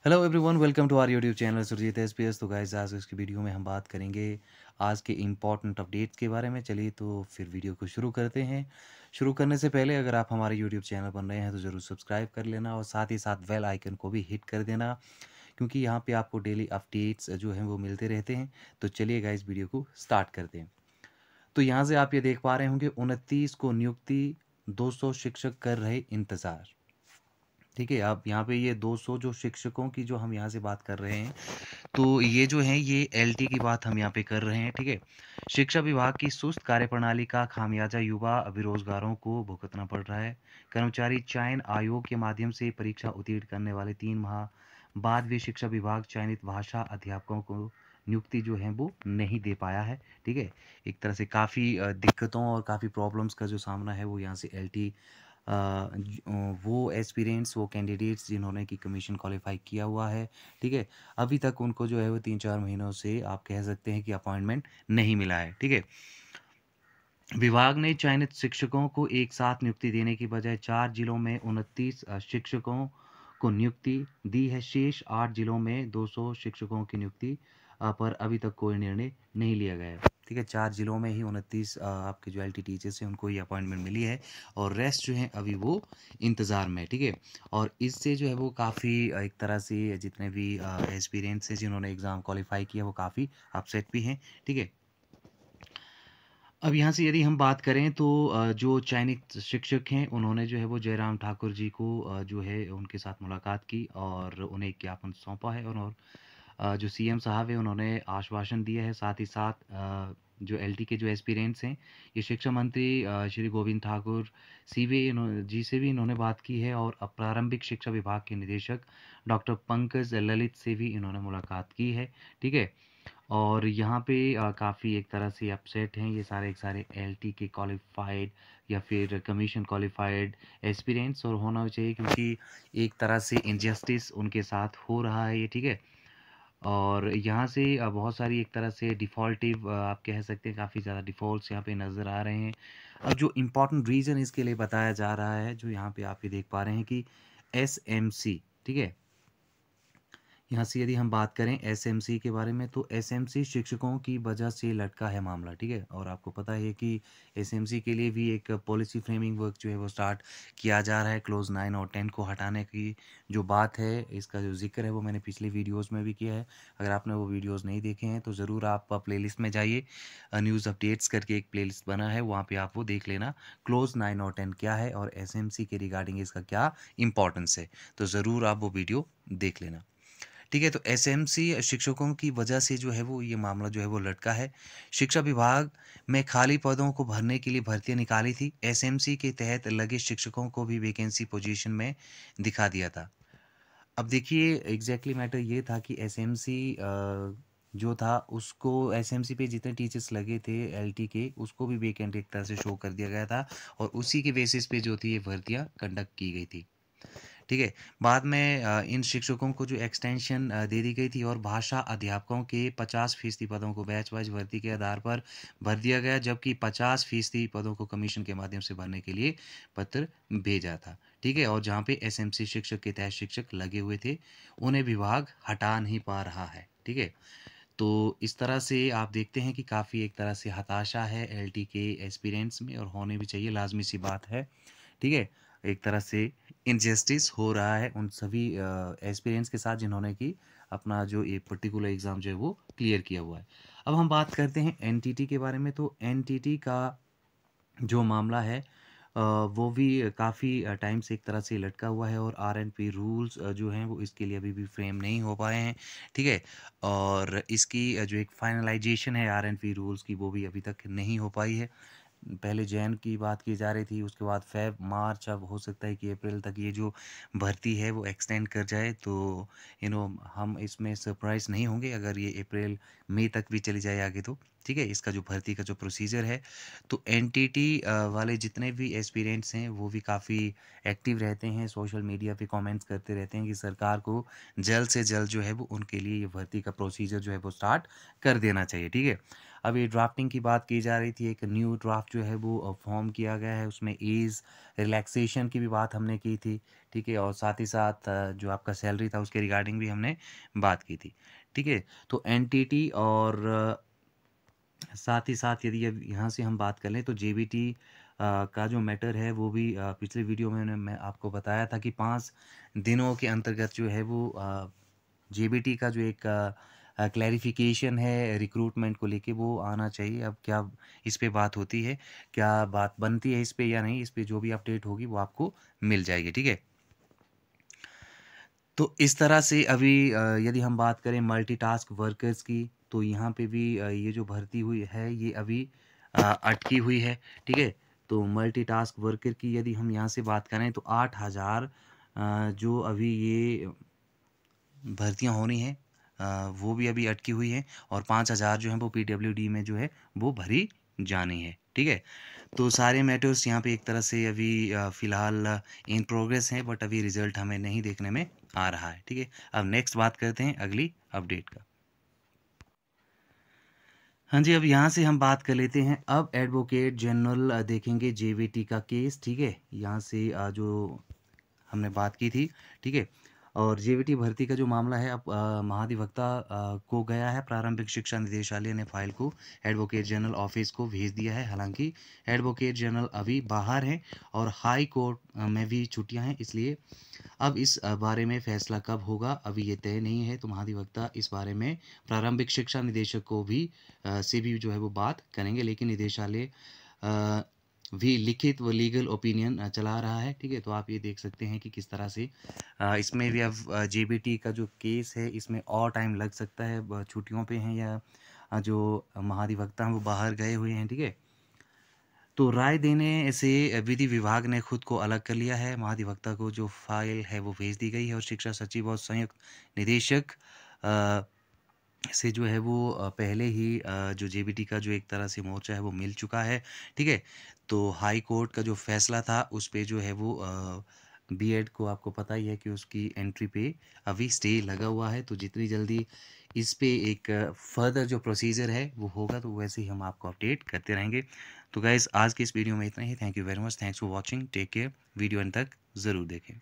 Hello everyone, welcome to our YouTube channel Surjeet SPS. तो guys, आज इसकी वीडियो में हम बात करेंगे आज के इम्पॉर्टेंट अपडेट्स के बारे में। चलिए तो फिर वीडियो को शुरू करते हैं। शुरू करने से पहले अगर आप हमारे यूट्यूब चैनल पर नए हैं तो ज़रूर सब्सक्राइब कर लेना और साथ ही साथ बेल आइकन को भी हिट कर देना, क्योंकि यहाँ पे आपको डेली अपडेट्स जो हैं वो मिलते रहते हैं। तो चलिए गाइस, वीडियो को स्टार्ट करते हैं। तो यहाँ से आप ये देख पा रहे होंगे 29 को नियुक्ति, 200 शिक्षक कर रहे इंतज़ार। ठीक है, अब यहाँ पे ये 200 जो शिक्षकों की जो हम यहाँ से बात कर रहे हैं, तो ये जो है ये एलटी की बात हम यहाँ पे कर रहे हैं। ठीक है, शिक्षा विभाग की सुस्त कार्यप्रणाली का खामियाजा युवा बेरोजगारों को भुगतना पड़ रहा है। कर्मचारी चयन आयोग के माध्यम से परीक्षा उत्तीर्ण करने वाले 3 माह बाद भी शिक्षा विभाग चयनित भाषा अध्यापकों को नियुक्ति जो है वो नहीं दे पाया है। ठीक है, एक तरह से काफ़ी दिक्कतों और काफ़ी प्रॉब्लम्स का जो सामना है वो यहाँ से एलटी वो एस्पिरेंट्स, वो कैंडिडेट्स जिन्होंने कि कमीशन क्वालिफाई किया हुआ है, ठीक है, अभी तक उनको जो है वो 3-4 महीनों से आप कह सकते हैं कि अपॉइंटमेंट नहीं मिला है। ठीक है, विभाग ने चयनित शिक्षकों को एक साथ नियुक्ति देने की बजाय 4 जिलों में 29 शिक्षकों को नियुक्ति दी है। शेष 8 जिलों में 200 शिक्षकों की नियुक्ति पर अभी तक कोई निर्णय नहीं लिया गया है। ठीक है, 4 जिलों में ही 29 आपके जो एलटी टीचर्स हैं उनको ही अपॉइंटमेंट मिली है और रेस्ट जो है अभी वो इंतज़ार में है। ठीक है, और इससे जो है वो काफ़ी एक तरह से जितने भी एस्पिरेंट्स हैं जिन्होंने एग्ज़ाम क्वालिफाई किया वो काफ़ी अपसेट भी हैं। ठीक है, अब यहाँ से यदि हम बात करें तो जो चयनित शिक्षक हैं उन्होंने जो है वो जयराम ठाकुर जी को जो है उनके साथ मुलाकात की और उन्हें एक ज्ञापन सौंपा है। और जो सीएम साहब है उन्होंने आश्वासन दिया है। साथ ही साथ जो एलटी के जो एस्पिरेंट्स हैं, ये शिक्षा मंत्री श्री गोविंद ठाकुर जी से भी इन्होंने बात की है और प्रारंभिक शिक्षा विभाग के निदेशक डॉक्टर पंकज ललित से भी इन्होंने मुलाकात की है। ठीक है, और यहाँ पे काफ़ी एक तरह से अपसेट हैं ये सारे के सारे एलटी के क्वालिफाइड या फिर कमीशन क्वालिफाइड एस्पिरेंट्स, और होना चाहिए क्योंकि एक तरह से इनजस्टिस उनके साथ हो रहा है ये। ठीक है, और यहाँ से बहुत सारी एक तरह से डिफ़ॉल्टिव आप कह सकते हैं, काफ़ी ज़्यादा डिफ़ॉल्ट्स यहाँ पे नज़र आ रहे हैं। अब जो इम्पोर्टेंट रीज़न इसके लिए बताया जा रहा है, जो यहाँ पे आप ये देख पा रहे हैं कि एसएमसी, ठीक है, यहाँ से यदि हम बात करें एसएमसी के बारे में, तो एसएमसी शिक्षकों की वजह से लटका है मामला। ठीक है, और आपको पता है कि एसएमसी के लिए भी एक पॉलिसी फ्रेमिंग वर्क जो है वो स्टार्ट किया जा रहा है। क्लोज 9 और 10 को हटाने की जो बात है, इसका जो जिक्र है वो मैंने पिछले वीडियोस में भी किया है। अगर आपने वो वीडियोस नहीं देखे हैं तो ज़रूर आप प्लेलिस्ट में जाइए। न्यूज़ अपडेट्स करके एक प्लेलिस्ट बना है, वहाँ पे आप वो देख लेना, क्लोज 9 और 10 क्या है और एसएमसी के रिगार्डिंग इसका क्या इंपॉर्टेंस है। तो ज़रूर आप वो वीडियो देख लेना। ठीक है, तो एसएमसी शिक्षकों की वजह से जो है वो ये मामला जो है वो लटका है। शिक्षा विभाग में खाली पदों को भरने के लिए भर्तियां निकाली थी। एसएमसी के तहत लगे शिक्षकों को भी वैकेंसी पोजीशन में दिखा दिया था। अब देखिए, एग्जैक्टली मैटर ये था कि एसएमसी जो था उसको, एसएमसी पे जितने टीचर्स लगे थे एलटी के, उसको भी वैकेंट एक तरह से शो कर दिया गया था और उसी के बेसिस पे जो थी ये भर्तियां कंडक्ट की गई थी। ठीक है, बाद में इन शिक्षकों को जो एक्सटेंशन दे दी गई थी और भाषा अध्यापकों के 50% पदों को बैच वाइज भर्ती के आधार पर भर दिया गया, जबकि 50% पदों को कमीशन के माध्यम से भरने के लिए पत्र भेजा था। ठीक है, और जहाँ पे एसएमसी शिक्षक के तहत शिक्षक लगे हुए थे, उन्हें विभाग हटा नहीं पा रहा है। ठीक है, तो इस तरह से आप देखते हैं कि काफ़ी एक तरह से हताशा है एलटी के एस्पिरेंट्स में, और होने भी चाहिए, लाजमी सी बात है। ठीक है, एक तरह से इनजस्टिस हो रहा है उन सभी एस्पिरेंट्स के साथ जिन्होंने कि अपना जो ये पर्टिकुलर एग्ज़ाम जो है वो क्लियर किया हुआ है। अब हम बात करते हैं एनटीटी के बारे में। तो एनटीटी का जो मामला है वो भी काफ़ी टाइम से एक तरह से लटका हुआ है और आरएनपी रूल्स जो हैं वो इसके लिए अभी भी फ्रेम नहीं हो पाए हैं। ठीक है, और इसकी जो एक फाइनलाइजेशन है आरएनपी रूल्स की, वो भी अभी तक नहीं हो पाई है। पहले जैन की बात की जा रही थी, उसके बाद फ़ेब, मार्च, अब हो सकता है कि अप्रैल तक ये जो भर्ती है वो एक्सटेंड कर जाए। तो हम इसमें सरप्राइज़ नहीं होंगे अगर ये अप्रैल मई तक भी चली जाए आगे तो। ठीक है, इसका जो भर्ती का जो प्रोसीजर है, तो एनटीटी वाले जितने भी एस्पिरेंट्स हैं वो भी काफ़ी एक्टिव रहते हैं, सोशल मीडिया पे कमेंट्स करते रहते हैं कि सरकार को जल्द से जल्द जो है वो उनके लिए ये भर्ती का प्रोसीजर जो है वो स्टार्ट कर देना चाहिए। ठीक है, अभी ड्राफ्टिंग की बात की जा रही थी, एक न्यू ड्राफ्ट जो है वो फॉर्म किया गया है, उसमें एज रिलैक्सेशन की भी बात हमने की थी, ठीक है, और साथ ही साथ जो आपका सैलरी था उसके रिगार्डिंग भी हमने बात की थी, ठीक है। तो एनटीटी और साथ ही साथ यदि अब यहाँ से हम बात कर लें तो जेबीटी का जो मैटर है वो भी पिछले वीडियो में मैं आपको बताया था कि 5 दिनों के अंतर्गत जो है वो जेबीटी का जो एक क्लैरिफिकेशन है रिक्रूटमेंट को लेके वो आना चाहिए। अब क्या इस पे बात होती है, क्या बात बनती है इस पे या नहीं, इस पे जो भी अपडेट होगी वो आपको मिल जाएगी, ठीक है। तो इस तरह से अभी यदि हम बात करें मल्टीटास्क वर्कर्स की, तो यहाँ पे भी ये जो भर्ती हुई है ये अभी अटकी हुई है, ठीक है। तो मल्टीटास्क वर्कर की यदि हम यहाँ से बात करें तो 8,000 जो अभी ये भर्तियाँ होनी हैं वो भी अभी अटकी हुई हैं, और 5,000 जो हैं वो पीडब्ल्यूडी में जो है वो भरी जानी है, ठीक है। तो सारे मैटर्स यहाँ पे एक तरह से अभी फ़िलहाल इन प्रोग्रेस हैं, बट अभी रिज़ल्ट हमें नहीं देखने में आ रहा है, ठीक है। अब नेक्स्ट बात करते हैं अगली अपडेट का। हाँ जी, अब यहाँ से हम बात कर लेते हैं, अब एडवोकेट जनरल देखेंगे जेवीटी का केस, ठीक है। यहाँ से जो हमने बात की थी, ठीक है। और जेवीटी भर्ती का जो मामला है अब महाधिवक्ता को गया है, प्रारंभिक शिक्षा निदेशालय ने फाइल को एडवोकेट जनरल ऑफिस को भेज दिया है। हालांकि एडवोकेट जनरल अभी बाहर हैं और हाई कोर्ट में भी छुट्टियां हैं, इसलिए अब इस बारे में फैसला कब होगा अभी ये तय नहीं है। तो महाधिवक्ता इस बारे में प्रारंभिक शिक्षा निदेशक को भी से भी जो है वो बात करेंगे, लेकिन निदेशालय भी लिखित व लीगल ओपिनियन चला रहा है, ठीक है। तो आप ये देख सकते हैं कि किस तरह से इसमें भी अब जेबीटी का जो केस है इसमें और टाइम लग सकता है, छुट्टियों पे हैं या जो महाधिवक्ता हैं वो बाहर गए हुए हैं, ठीक है। तो राय देने से विधि विभाग ने खुद को अलग कर लिया है, महाधिवक्ता को जो फाइल है वो भेज दी गई है, और शिक्षा सचिव और संयुक्त निदेशक से जो है वो पहले ही जो जेबीटी का जो एक तरह से मोर्चा है वो मिल चुका है, ठीक है। तो हाई कोर्ट का जो फैसला था उस पे जो है वो बीएड को आपको पता ही है कि उसकी एंट्री पे अभी स्टे लगा हुआ है। तो जितनी जल्दी इस पे एक फर्दर जो प्रोसीजर है वो होगा तो वैसे ही हम आपको अपडेट करते रहेंगे। तो गाइज़ आज की इस वीडियो में इतना ही। Thank you very much, thanks for watching, take care, video अंत तक ज़रूर देखें।